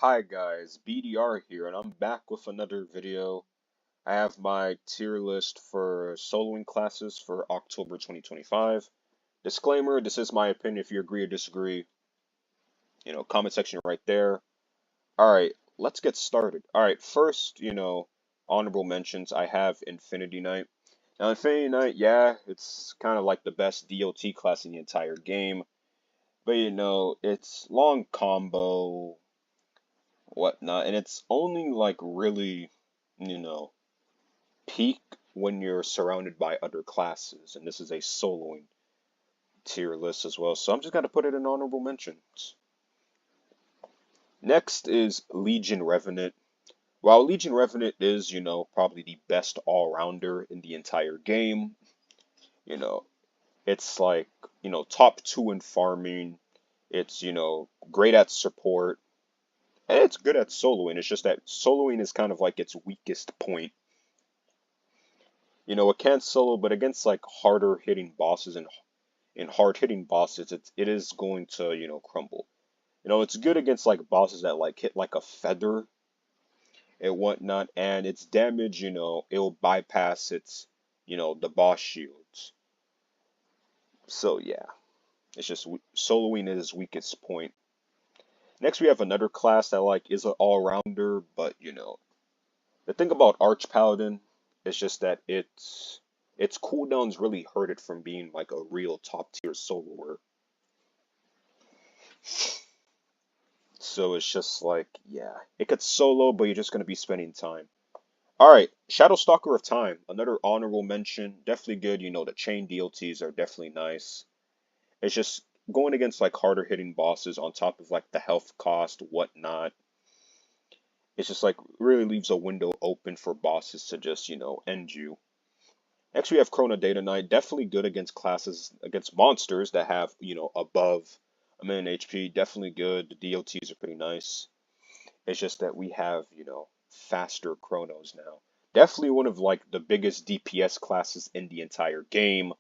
Hi guys, BDR here, and I'm back with another video. I have my tier list for soloing classes for October 2025. Disclaimer, this is my opinion. If you agree or disagree, comment section right there. Alright, let's get started. Alright, first, honorable mentions, I have Infinity Knight. Now, Infinity Knight, yeah, it's kind of like the best DOT class in the entire game. But, it's long combo, whatnot, and it's only like really, you know, peak when you're surrounded by other classes, and this is a soloing tier list as well, so I'm just gonna put it in honorable mentions. Next is Legion Revenant. While Legion Revenant is, probably the best all-rounder in the entire game, you know, it's like, top 2 in farming, it's, great at support, and it's good at soloing. It's just that soloing is kind of like its weakest point. It can solo, but against like harder hitting bosses and hard hitting bosses, it is going to, crumble. It's good against like bosses that like hit like a feather and whatnot, and its damage, it'll bypass its, the boss shields. So yeah, it's just soloing is its weakest point. Next, we have another class that like is an all-rounder, but the thing about Arch Paladin is just that its cooldowns really hurt it from being like a real top tier soloer. So it's just like, yeah, it could solo, but you're just gonna be spending time. Alright, Shadowstalker of Time, another honorable mention. Definitely good, the chain DLTs are definitely nice. It's just going against like harder hitting bosses on top of like the health cost, whatnot. It's just like really leaves a window open for bosses to just, end you. Next, we have Chrono Data Knight. Definitely good against classes, against monsters that have, above a million HP. Definitely good. The DLTs are pretty nice. It's just that we have, faster Chronos now. Definitely one of, like, the biggest DPS classes in the entire game.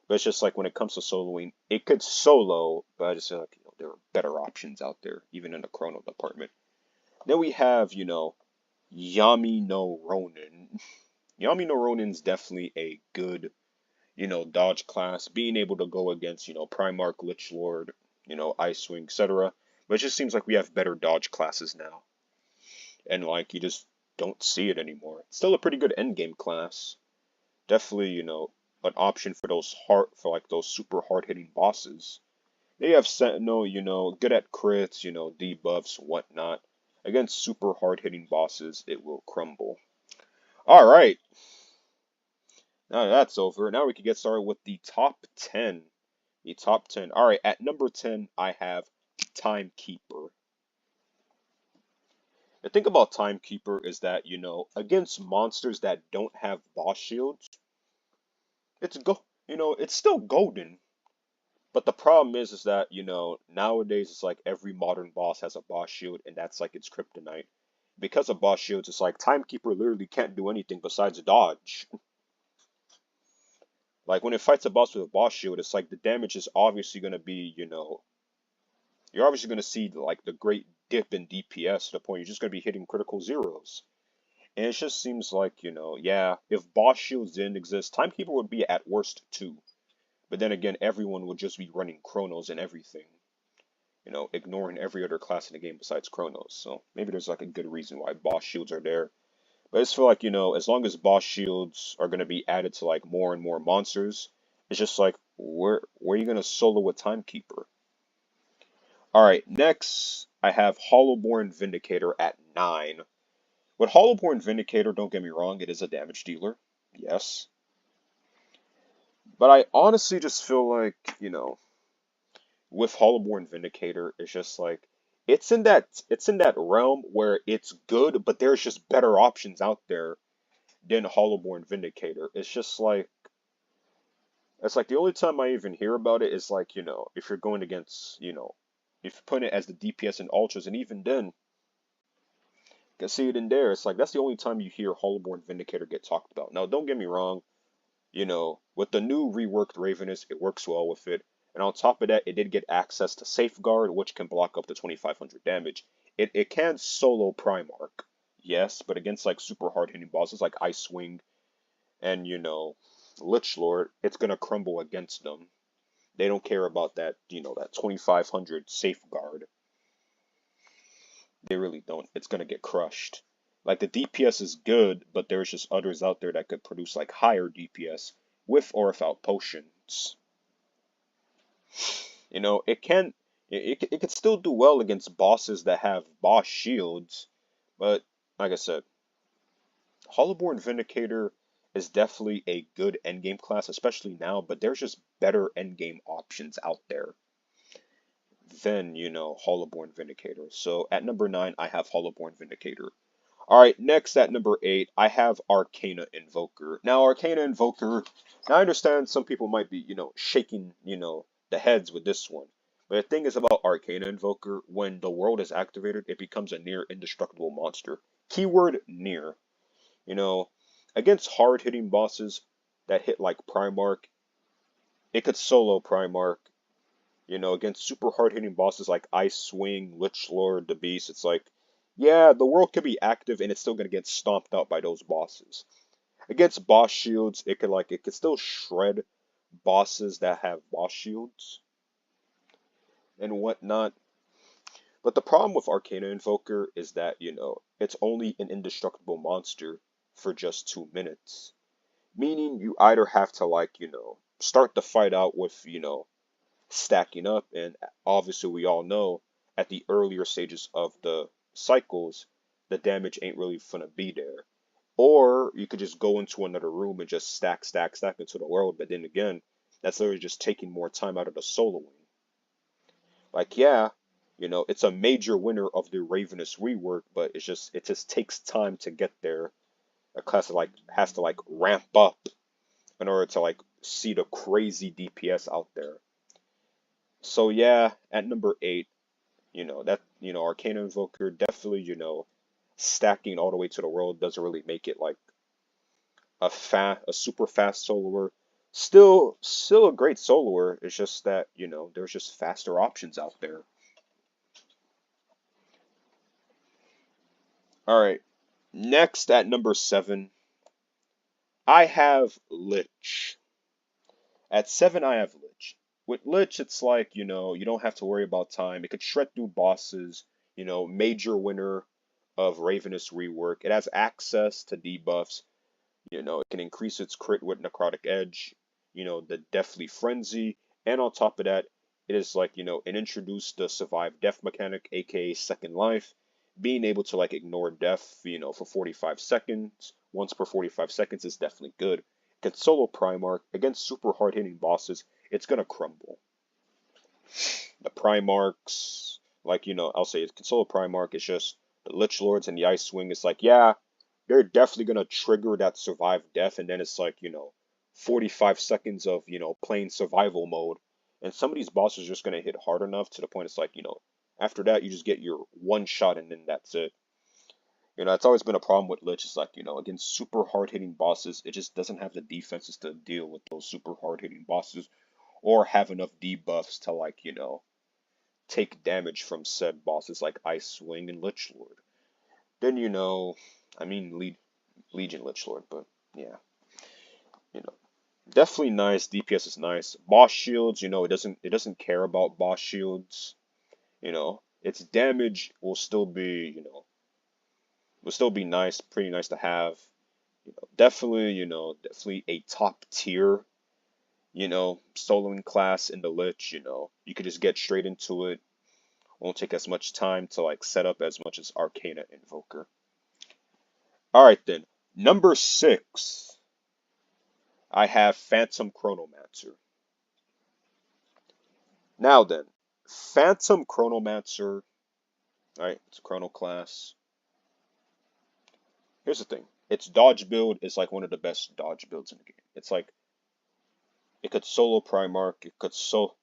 But it's just like when it comes to soloing, it could solo, but I just feel like, there are better options out there, even in the Chrono department. Then we have, Yami no Ronin. Yami no Ronin's definitely a good, dodge class, being able to go against, Primarch, Lich Lord, Icewing, etc. But it just seems like we have better dodge classes now. And like you just don't see it anymore. It's still a pretty good endgame class. Definitely, an option for those super hard hitting bosses. They have Sentinel, good at crits, debuffs, whatnot. Against super hard hitting bosses, it will crumble. Alright. Now that's over. Now we can get started with the top 10. The top 10. Alright, at number 10, I have Timekeeper. The thing about Timekeeper is that, against monsters that don't have boss shields, it's still golden. But the problem is that, nowadays it's like every modern boss has a boss shield, and that's like its kryptonite. Because of boss shields, it's like Timekeeper literally can't do anything besides dodge. Like when it fights a boss with a boss shield, it's like the damage is obviously going to be, you're obviously going to see like the great dip in DPS to the point you're just going to be hitting critical zeros. And it just seems like, yeah, if boss shields didn't exist, Timekeeper would be at worst 2. But then again, everyone would just be running Chronos and everything. Ignoring every other class in the game besides Chronos. So maybe there's like a good reason why boss shields are there. But I just feel like, as long as boss shields are going to be added to like more and more monsters, it's just like, where are you going to solo with Timekeeper? Alright, next I have Hollowborn Vindicator at 9. With Hollowborn Vindicator, don't get me wrong, it is a damage dealer. Yes. But I honestly just feel like, with Hollowborn Vindicator, it's just like it's in that realm where it's good, but there's just better options out there than Hollowborn Vindicator. It's like the only time I even hear about it is like, if you're going against, if you're putting it as the DPS and ultras, and even then, you can see it in there. It's like that's the only time you hear Hollowborn Vindicator get talked about. Now, don't get me wrong, with the new reworked Ravenous, it works well with it. And on top of that, it did get access to Safeguard, which can block up to 2500 damage. It can solo Primarch, yes, but against like super hard hitting bosses like Icewing and Lich Lord, it's gonna crumble against them. They don't care about that, that 2500 safeguard. They really don't. It's gonna get crushed. Like the DPS is good, but there's just others out there that could produce like higher DPS with or without potions. It can it could still do well against bosses that have boss shields, but like I said, Hollowborn Vindicator is definitely a good endgame class, especially now, but there's just better endgame options out there than, Hollowborn Vindicator. So at number 9, I have Hollowborn Vindicator. Alright, next at number 8, I have Arcana Invoker. Now, Arcana Invoker, now I understand some people might be, shaking, the heads with this one. But the thing is about Arcana Invoker, when the world is activated, it becomes a near indestructible monster. Keyword near. You know, against hard-hitting bosses that hit like Primarch, it could solo Primarch. Against super hard-hitting bosses like Icewing, Lich Lord, the Beast, it's like, yeah, the world could be active and it's still gonna get stomped out by those bosses. Against boss shields, it could still shred bosses that have boss shields and whatnot. But the problem with Arcana Invoker is that, it's only an indestructible monster for just 2 minutes. Meaning you either have to start the fight out with, stacking up, and obviously we all know at the earlier stages of the cycles, the damage ain't really gonna be there. Or you could just go into another room and just stack, stack, stack into the world, but then again, that's literally just taking more time out of the soloing. Like, yeah, it's a major winner of the Ravenous rework, but it just takes time to get there. A class has to ramp up in order to see the crazy DPS out there. So yeah, at number 8, Arcana Invoker definitely, stacking all the way to the world doesn't really make it like a super fast soloer. Still a great soloer. It's just that, there's just faster options out there. Alright. Next at number 7, I have Lich. At 7, I have Lich. With Lich, it's like, you don't have to worry about time. It could shred through bosses, major winner of Ravenous rework. It has access to debuffs. It can increase its crit with Necrotic Edge, the Deathly Frenzy, and on top of that, it is it introduced the Survive Death mechanic, aka Second Life, being able to ignore death, for 45 seconds, once per 45 seconds is definitely good. Can solo Primarch against super hard hitting bosses, it's gonna crumble. The Primarchs, I'll say it's solo Primarch, it's just the Lich Lords and the Icewing, it's like, yeah, they're definitely gonna trigger that survive death, and then it's 45 seconds of, playing survival mode. And some of these bosses are just gonna hit hard enough to the point it's after that you just get your one shot and then that's it. It's always been a problem with Lich. It's against super hard hitting bosses, it just doesn't have the defenses to deal with those super hard hitting bosses or have enough debuffs to take damage from said bosses like Icewing and Lich Lord. Then I mean Legion Lich Lord, but yeah. You know, definitely nice. DPS is nice. Boss shields, it doesn't care about boss shields. Its damage will still be, nice, pretty nice to have. Definitely a top tier, soloing class in the Lich, you could just get straight into it. Won't take as much time to set up as much as Arcana Invoker. Alright then. Number 6. I have Phantom Chronomancer. Now then, Phantom Chronomancer, alright, it's a chrono class. Here's the thing. Its dodge build is one of the best dodge builds in the game. It's it could solo Primarch, it could solo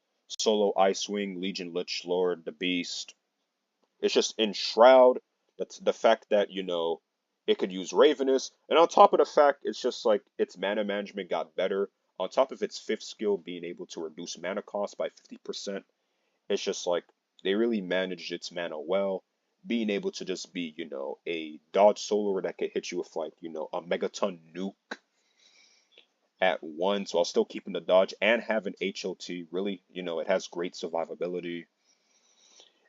Icewing, Legion Lich Lord, the Beast. It's just in Shroud, that's the fact that, it could use Ravenous, and on top of the fact, it's just its mana management got better. On top of its 5th skill being able to reduce mana cost by 50%, it's just they really managed its mana well. being able to just be, a dodge soloer that could hit you with like, a megaton nuke at once while still keeping the dodge and having HOT. Really, it has great survivability.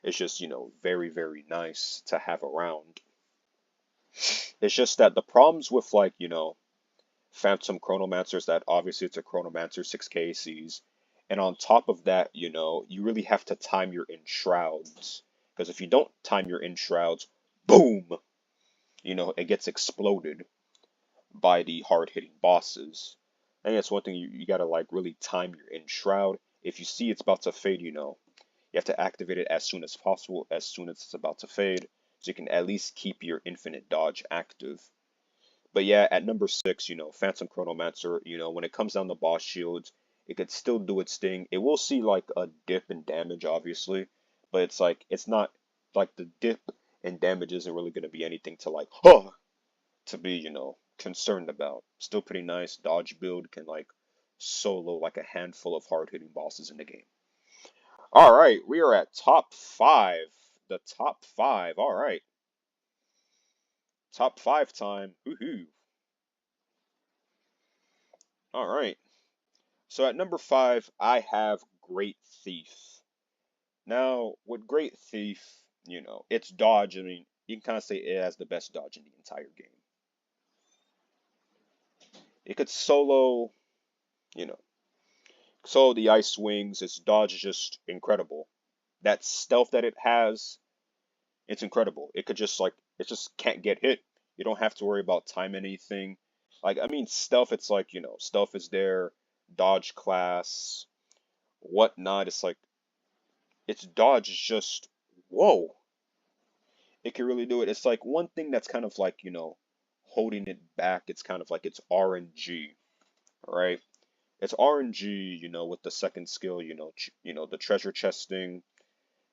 It's just, very, very nice to have around. It's just that the problems with like, Phantom Chronomancers, that obviously it's a Chronomancer 6k sees. And on top of that, you really have to time your enshrouds. Because if you don't time your enshrouds, boom, it gets exploded by the hard-hitting bosses. I think that's one thing you gotta like really time your enshroud. If you see it's about to fade, you have to activate it as soon as possible, as soon as it's about to fade, so you can at least keep your infinite dodge active. But yeah, at number 6, Phantom Chronomancer, when it comes down to boss shields, it could still do its thing. It will see like a dip in damage, obviously, but it's like it's not like the dip in damage isn't really gonna be anything to like, to be, concerned about. Still pretty nice. Dodge build can like solo like a handful of hard hitting bosses in the game. All right, we are at top 5. The top 5. All right, top 5 time. Woohoo! All right. So at number 5, I have Great Thief. Now, with Great Thief, it's dodge. I mean, you can kind of say it has the best dodge in the entire game. It could solo, you know, solo the ice wings. Its dodge is just incredible. That stealth that it has, it's incredible. It could just like, it just can't get hit. You don't have to worry about time anything. Like, I mean, stealth, it's like, stealth is there, dodge class, whatnot. It's like, its dodge is just, whoa. It can really do it. It's like one thing that's kind of like, holding it back. It's kind of like it's RNG, right? It's RNG, with the second skill, the treasure chesting,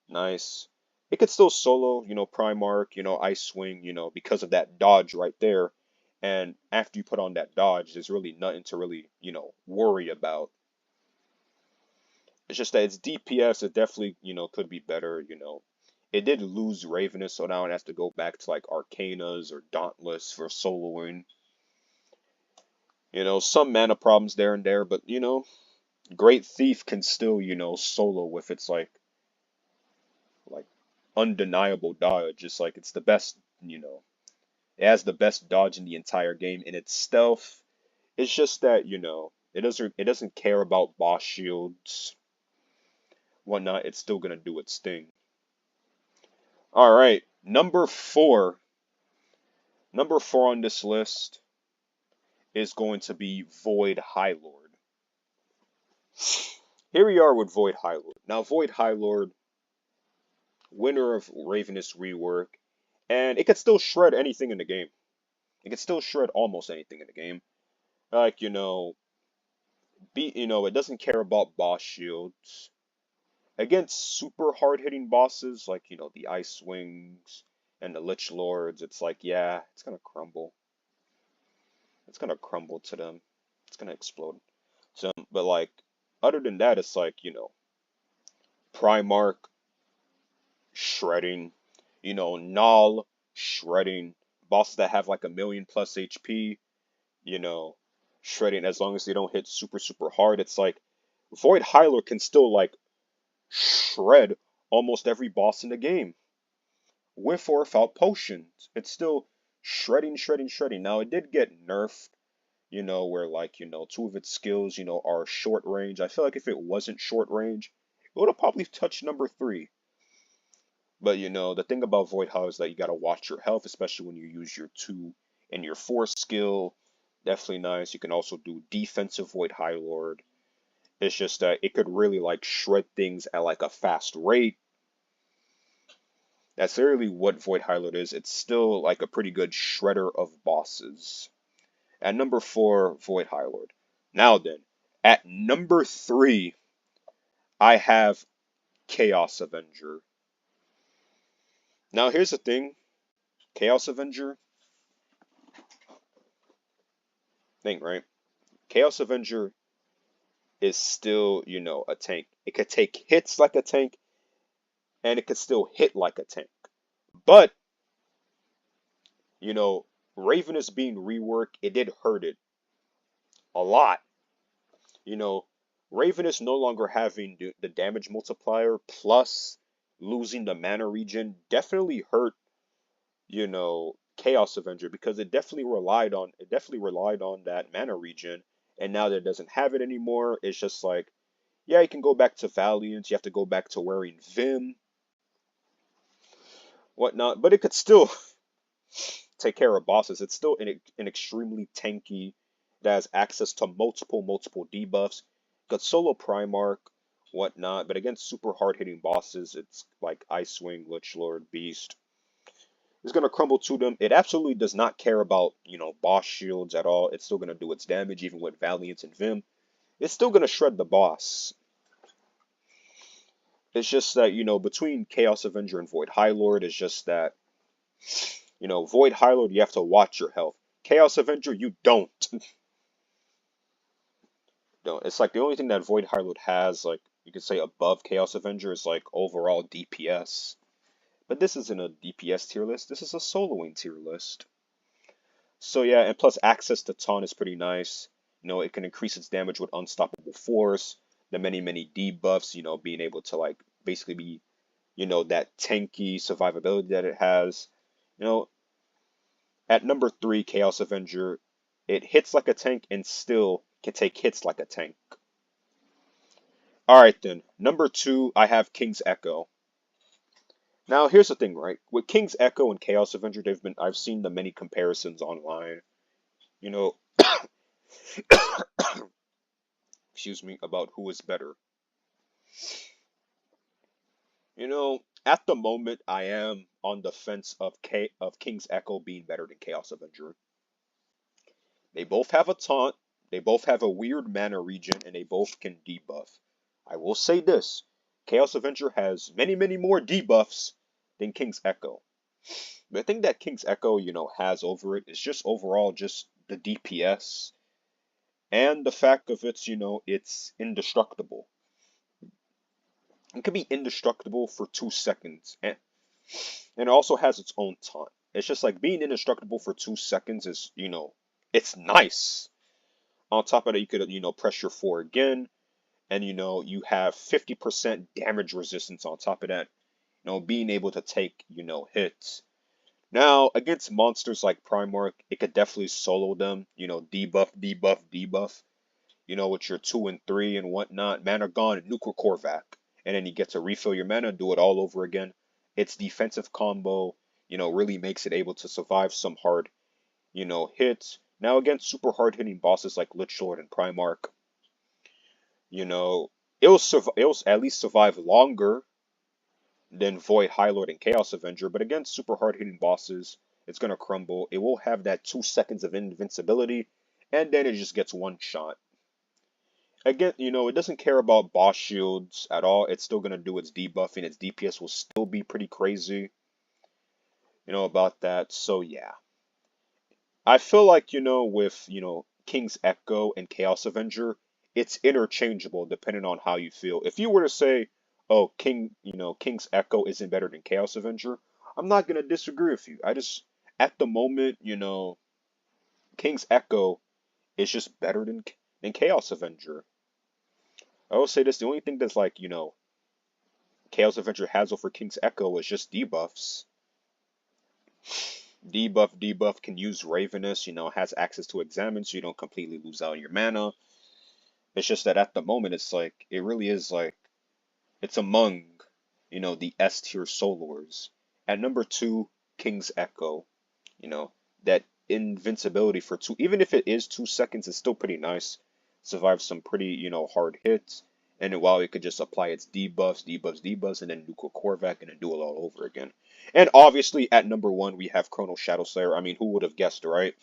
nice. It could still solo, Primarch, Ice Swing, because of that dodge right there. And after you put on that dodge, there's really nothing to really, worry about. It's just that its DPS, it definitely, could be better, It did lose Ravenous, so now it has to go back to like Arcanas or Dauntless for soloing. Some mana problems there and there, but Great Thief can still, solo with its like undeniable dodge. It's like it's the best, it has the best dodge in the entire game, and its stealth. It's just that, it doesn't care about boss shields, whatnot. It's still gonna do its thing. All right, number 4. Number 4 on this list is going to be Void Highlord. Here we are with Void Highlord. Now, Void Highlord, winner of Ravenous rework, and it could still shred anything in the game. It could still shred almost anything in the game. Like, it doesn't care about boss shields. Against super hard-hitting bosses, like, the Ice Wings and the Lich Lords, it's like, yeah, it's gonna crumble. It's gonna crumble to them. It's gonna explode. So, but like, other than that, it's like, Primarch shredding, Null shredding, bosses that have like 1,000,000 plus HP, shredding as long as they don't hit super, super hard. It's like, Void Highlord can still like shred almost every boss in the game with or without potions. It's still shredding, shredding, shredding. Now it did get nerfed, where like, 2 of its skills, are short range. I feel like if it wasn't short range, it would have probably touched number 3. But the thing about Void Highlord is that you gotta watch your health, especially when you use your 2 and your 4 skill. Definitely nice. You can also do defensive Void Highlord. It's just that it could really like shred things at like a fast rate. That's literally what Void Highlord is. It's still like a pretty good shredder of bosses. At number 4, Void Highlord. Now then, at number 3, I have Chaos Avenger. Now here's the thing. Chaos Avenger, right? Chaos Avenger is still, a tank. It could take hits like a tank, and it could still hit like a tank. But, you know, Ravenous being reworked, it did hurt it a lot. You know, Ravenous no longer having the damage multiplier plus losing the mana regen definitely hurt, Chaos Avenger because it definitely relied on that mana regen, and now that it doesn't have it anymore, it's just like, yeah, you can go back to Valiant, you have to go back to wearing Vim, whatnot, but it could still take care of bosses. It's still an extremely tanky that has access to multiple debuffs. Got solo Primarch, whatnot, but against super hard hitting bosses, it's like Icewing, Lichlord, Beast. It's gonna crumble to them. It absolutely does not care about, boss shields at all. It's still gonna do its damage even with Valiant and Vim. It's still gonna shred the boss. It's just that, between Chaos Avenger and Void highlord, it's just that, Void highlord, you have to watch your health. Chaos Avenger, you don't. No, it's like the only thing that Void highlord has, like you could say above Chaos Avenger, is like overall DPS. But this isn't a DPS tier list. This is a soloing tier list. So yeah, and plus access to taunt is pretty nice. It can increase its damage with unstoppable force. The many debuffs. Being able to like basically be, that tanky survivability that it has. You know, at number 3, Chaos Avenger, it hits like a tank and still can take hits like a tank. Alright then, number 2, I have King's Echo. Now here's the thing, right? With King's Echo and Chaos Avenger, I've seen the many comparisons online, you know, excuse me, about who is better. At the moment I am on the fence of King's Echo being better than Chaos Avenger. They both have a taunt, they both have a weird mana regen, and they both can debuff. I will say this, Chaos Avenger has many more debuffs than King's Echo. The thing that King's Echo, has over it is just overall just the DPS and the fact of it's indestructible. It can be indestructible for 2 seconds, and it also has its own taunt. It's just like being indestructible for 2 seconds is, it's nice. On top of that, you could, press your 4 again, and you have 50% damage resistance on top of that. Being able to take, hits. Now, against monsters like Primarch, it could definitely solo them, debuff, with your 2 and 3 and whatnot, Mana Gone and Nuclear Korvac. And then you get to refill your mana, do it all over again. Its defensive combo, really makes it able to survive some hard, hits. Now against super hard hitting bosses like Lichlord and Primarch, it'll at least survive longer than Void highlord and Chaos Avenger, but against super hard hitting bosses, it's gonna crumble. It will have that 2 seconds of invincibility, and then it just gets one shot. Again, it doesn't care about boss shields at all. It's still gonna do its debuffing. Its DPS will still be pretty crazy, about that. So yeah. I feel like, with, King's Echo and Chaos Avenger, it's interchangeable depending on how you feel. If you were to say, oh, King's Echo isn't better than Chaos Avenger, I'm not gonna disagree with you. At the moment, King's Echo is just better than Chaos Avenger. I will say this, the only thing that's like, Chaos Avenger has over King's Echo is just debuffs. Debuff can use Ravenous, has access to Examine, so you don't completely lose out on your mana. It's just that at the moment, it's like, it really is like, it's among, the S tier soloers. At number 2, King's Echo, that invincibility for 2, even if it is 2 seconds, it's still pretty nice. Survives some pretty, hard hits. And then while it could just apply its debuffs, and then Nuclear Korvac, and then do it all over again. And obviously, at number 1, we have Chrono Shadowslayer. I mean, who would have guessed, right?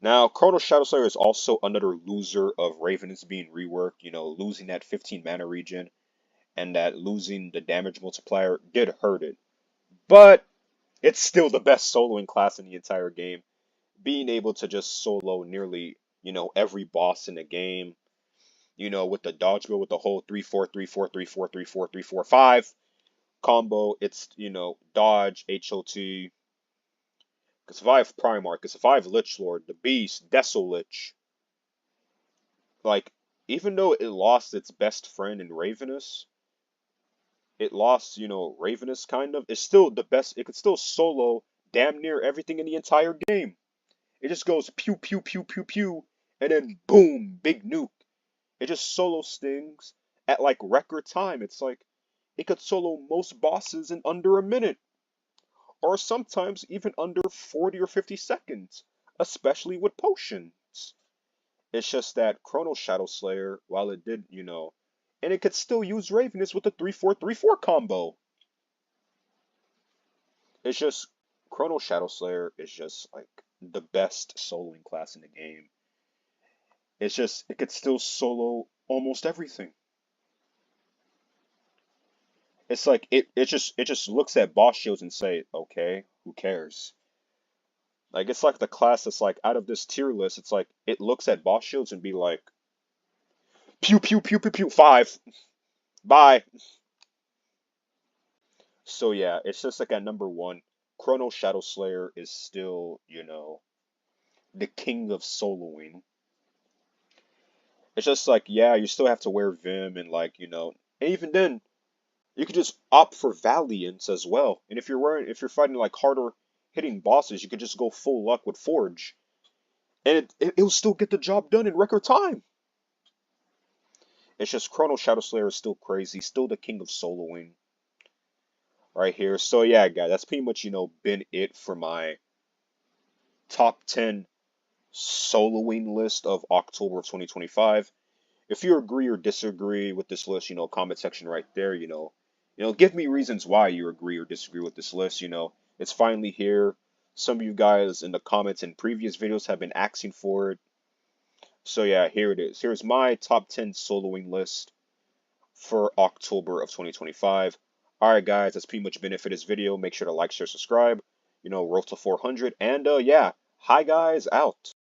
Now, Chrono Shadowslayer is also another loser of Ravenous being reworked. Losing that 15 mana regen and that losing the damage multiplier did hurt it. But it's still the best soloing class in the entire game. Being able to just solo nearly, every boss in the game, with the dodge build, with the whole 3-4, 3-4, 3-4, 3-4, 3-4, 5. combo. It's, dodge, HOT. Could survive Primarch, could survive Lich Lord, the Beast, Desolich. Like, even though it lost its best friend in Ravenous, it lost, Ravenous kind of, it's still the best. It could still solo damn near everything in the entire game. It just goes pew pew pew pew pew, and then boom, big nuke. It just solo stings at like record time. It's like it could solo most bosses in under a minute, or sometimes even under 40 or 50 seconds, especially with potions. It's just that Chrono Shadow Slayer, while it did, and it could still use Ravenous with the 3-4-3-4 combo. It's just Chrono Shadow Slayer is just like the best soloing class in the game. It's just it could still solo almost everything. It's like it just looks at boss shields and say, okay, who cares? Like it's like the class that's like out of this tier list, it's like it looks at boss shields and be like, pew pew pew pew pew 5. Bye. So yeah, it's just like at number one, Chrono Shadow Slayer is still, the king of soloing. It's just like, yeah, you still have to wear Vim and like, and even then, you could just opt for Valiance as well. And if you're fighting like harder hitting bosses, you could just go full luck with Forge. And it'll still get the job done in record time. It's just Chrono Shadow Slayer is still crazy, still the king of soloing right here. So yeah, guys, that's pretty much, been it for my top 10 soloing list of October of 2025. If you agree or disagree with this list, comment section right there, give me reasons why you agree or disagree with this list, it's finally here. Some of you guys in the comments in previous videos have been asking for it. So yeah, here it is. Here's my top 10 soloing list for October of 2025. Alright guys, that's pretty much been it for this video. Make sure to like, share, subscribe, roll to 400, and yeah, hi guys, out.